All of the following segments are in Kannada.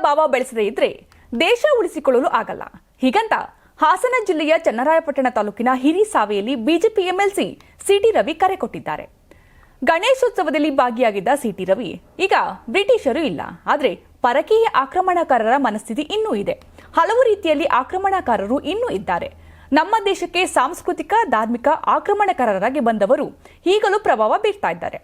ಭಾವ ಬೆಳೆಸದೇ ಇದ್ರೆ ದೇಶ ಉಳಿಸಿಕೊಳ್ಳಲು ಆಗಲ್ಲ. ಹೀಗಂತ ಹಾಸನ ಜಿಲ್ಲೆಯ ಚನ್ನರಾಯಪಟ್ಟಣ ತಾಲೂಕಿನ ಹಿರಿಸಾವೆಯಲ್ಲಿ ಬಿಜೆಪಿ ಎಂಎಲ್ಸಿ ಸಿಟಿ ರವಿ ಕರೆ ಕೊಟ್ಟಿದ್ದಾರೆ. ಗಣೇಶೋತ್ಸವದಲ್ಲಿ ಭಾಗಿಯಾಗಿದ್ದ ಸಿಟಿ ರವಿ ಈಗ ಬ್ರಿಟಿಷರು ಇಲ್ಲ, ಆದರೆ ಪರಕೀಯ ಆಕ್ರಮಣಕಾರರ ಮನಸ್ಥಿತಿ ಇನ್ನೂ ಇದೆ. ಹಲವು ರೀತಿಯಲ್ಲಿ ಆಕ್ರಮಣಕಾರರು ಇನ್ನೂ ಇದ್ದಾರೆ. ನಮ್ಮ ದೇಶಕ್ಕೆ ಸಾಂಸ್ಕೃತಿಕ ಧಾರ್ಮಿಕ ಆಕ್ರಮಣಕಾರರಾಗಿ ಬಂದವರು ಈಗಲೂ ಪ್ರಭಾವ ಬೀರ್ತಾ ಇದ್ದಾರೆ.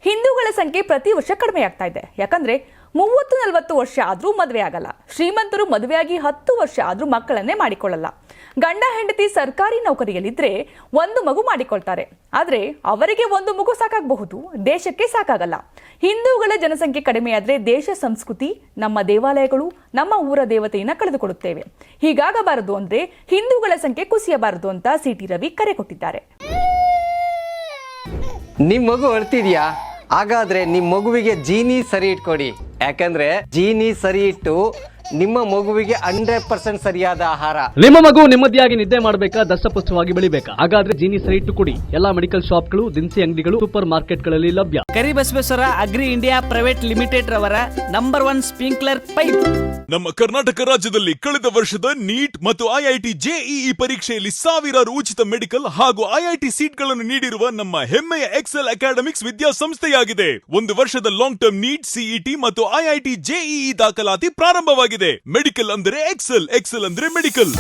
ಹಿಂದೂಗಳ ಸಂಖ್ಯೆ ಪ್ರತಿ ವರ್ಷ ಕಡಿಮೆಯಾಗ್ತಾ ಇದೆ. ಯಾಕಂದ್ರೆ 30-40 ವರ್ಷ ಆದ್ರೂ ಮದುವೆ ಆಗಲ್ಲ. ಶ್ರೀಮಂತರು ಮದುವೆಯಾಗಿ 10 ವರ್ಷ ಆದ್ರೂ ಮಕ್ಕಳನ್ನೇ ಮಾಡಿಕೊಳ್ಳಲ್ಲ. ಗಂಡ ಹೆಂಡತಿ ಸರ್ಕಾರಿ ನೌಕರಿಯಲ್ಲಿದ್ರೆ ಒಂದು ಮಗು ಮಾಡಿಕೊಳ್ತಾರೆ. ಆದ್ರೆ ಅವರಿಗೆ ಒಂದು ಮಗು ಸಾಕಾಗಬಹುದು, ದೇಶಕ್ಕೆ ಸಾಕಾಗಲ್ಲ. ಹಿಂದೂಗಳ ಜನಸಂಖ್ಯೆ ಕಡಿಮೆಯಾದ್ರೆ ದೇಶ ಸಂಸ್ಕೃತಿ, ನಮ್ಮ ದೇವಾಲಯಗಳು, ನಮ್ಮ ಊರ ದೇವತೆಯನ್ನ ಕಳೆದುಕೊಳ್ಳುತ್ತೇವೆ. ಹೀಗಾಗಬಾರದು ಅಂದ್ರೆ ಹಿಂದೂಗಳ ಸಂಖ್ಯೆ ಕುಸಿಯಬಾರದು ಅಂತ ಸಿಟಿ ರವಿ ಕರೆ ಕೊಟ್ಟಿದ್ದಾರೆ. ನಿಮ್ ಮಗು ಅಳ್ತಿದ್ಯಾ? ಹಾಗಾದ್ರೆ ನಿಮ್ ಮಗುವಿಗೆ ಜೀನಿ ಸರಿ ಇಟ್ಕೊಡಿ. ಯಾಕಂದ್ರೆ ಜೀನಿ ಸರಿ ಇಟ್ಟು ನಿಮ್ಮ ಮಗುವಿಗೆ 100% ಸರಿಯಾದ ಆಹಾರ. ನಿಮ್ಮ ಮಗು ನೆಮ್ಮದಿಯಾಗಿ ನಿದ್ದೆ ಮಾಡಬೇಕಾ, ದಷ್ಟಪುಷ್ಟವಾಗಿ ಬೆಳಿಬೇಕಾ? ಹಾಗಾದ್ರೆ ಜೀನಿ ಸರಿ ಇಟ್ಟು ಕೊಡಿ. ಎಲ್ಲಾ ಮೆಡಿಕಲ್ ಶಾಪ್ಗಳು, ದಿನಸಿ ಅಂಗಡಿಗಳು, ಸೂಪರ್ ಮಾರ್ಕೆಟ್ಗಳಲ್ಲಿ ಲಭ್ಯ. Karibasaveshwara agri India private limited ರವರ ನಂಬರ್ 1 ಸ್ಪ್ರಿಂಕ್ಲರ್ ಪೈಪ್. ನಮ್ಮ ಕರ್ನಾಟಕ ರಾಜ್ಯದಲ್ಲಿ ಕಳೆದ ವರ್ಷದ ನೀಟ್ ಮತ್ತು ಐಐಟಿ ಜೆಇಇ ಪರೀಕ್ಷೆಯಲ್ಲಿ ಸಾವಿರಾರು ಉಚಿತ ಮೆಡಿಕಲ್ ಹಾಗೂ ಐಐಟಿ ಸೀಟ್ಗಳನ್ನು ನೀಡಿರುವ ನಮ್ಮ ಹೆಮ್ಮೆಯ ಎಕ್ಸೆಲ್ ಅಕಾಡೆಮಿಕ್ಸ್ ವಿದ್ಯಾಸಂಸ್ಥೆಯಾಗಿದೆ. 1 ವರ್ಷದ ಲಾಂಗ್ ಟರ್ಮ್ ನೀಟ್, ಸಿಇಟಿ ಮತ್ತು ಐಐಟಿ ಜೆಇಇ ದಾಖಲಾತಿ ಪ್ರಾರಂಭವಾಗಿದೆ. ಮೆಡಿಕಲ್ ಅಂದರೆ ಎಕ್ಸೆಲ್, ಎಕ್ಸೆಲ್ ಅಂದರೆ ಮೆಡಿಕಲ್.